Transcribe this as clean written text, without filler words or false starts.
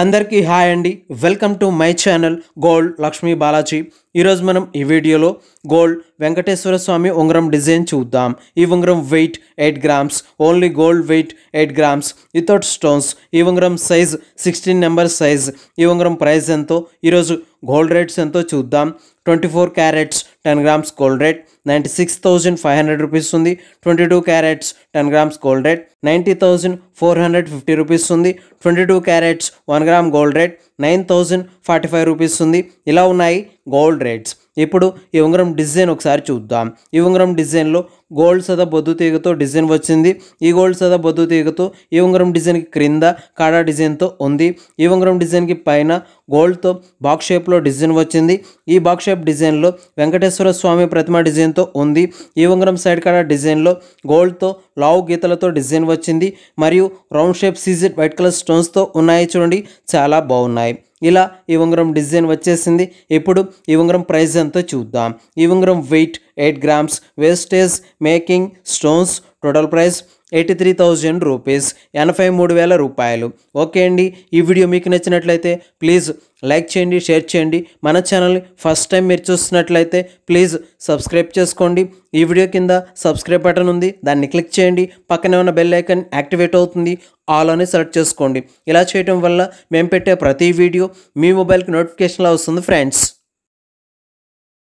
అందరికీ హాయ్ అండి. Welcome to my channel gold Lakshmi Balaji. ఈరోజు మనం ఈ వీడియోలో గోల్డ్ వెంకటేశ్వర స్వామి ఉంగరం డిజైన్ చూద్దాం. ఈ ఉంగరం weight 8 grams, only gold weight 8 grams without stones. ఈ ఉంగరం సైజ్ 16 నెంబర్ సైజ్. ఈ ఉంగరం ప్రైస్ ఎంతో, ఈరోజు గోల్డ్ రేట్స్ ఎంతో చూద్దాం. 24 carats 10 grams gold rate 96,500 rupees ఉంది. 22 carats 10 grams gold rate 90,450 rupees ఉంది. 22 carats 1 gram gold rate 9,045 rupees ఉంది. ఇలా ఉన్నాయి గోల్డ్ రేట్స్. ఇప్పుడు ఈ ఉంగరం డిజైన్ ఒకసారి చూద్దాం. ఈ ఉంగరం డిజైన్లో గోల్డ్ సదా బొద్దు తీగతో డిజైన్ వచ్చింది. ఈ గోల్డ్ సదా బొద్దు తీగతో ఈ ఉంగరం డిజైన్కి క్రింద కాడా డిజైన్తో ఉంది. ఈ ఉంగరం డిజైన్కి పైన గోల్డ్తో బాక్స్ షేప్లో డిజైన్ వచ్చింది. ఈ బాక్స్ షేప్ డిజైన్లో వెంకటేశ్వర స్వామి ప్రతిమ డిజైన్తో ఉంది. ఈ ఉంగరం సైడ్ కాడా డిజైన్లో గోల్డ్తో లావు గీతలతో డిజైన్ వచ్చింది మరియు round shape CZ white colour స్టోన్స్తో ఉన్నాయి. చూడండి, చాలా బాగున్నాయి. ఇలా ఈ ఉంగరం డిజైన్ వచ్చేసింది. ఇప్పుడు ఈ ఉంగరం ప్రైస్ ఎంతో చూద్దాం. ఈ ఉంగరం weight 8 grams, wastage making stones, total price 83,000 rupees, 83,000 రూపాయలు. ఓకే అండి, ఈ వీడియో మీకు నచ్చినట్లయితే ప్లీజ్ లైక్ చేయండి, షేర్ చేయండి. మన ఛానల్ని ఫస్ట్ టైం మీరు చూస్తున్నట్లయితే ప్లీజ్ సబ్స్క్రైబ్ చేసుకోండి. ఈ వీడియో కింద సబ్స్క్రైబ్ బటన్ ఉంది, దాన్ని క్లిక్ చేయండి. పక్కనే ఉన్న బెల్ ఐకాన్ యాక్టివేట్ అవుతుంది, ఆల్ అని సెలెక్ట్ చేసుకోండి. ఇలా చేయడం వల్ల మేము పెట్టే ప్రతి వీడియో మీ మొబైల్కి నోటిఫికేషన్లో వస్తుంది ఫ్రెండ్స్.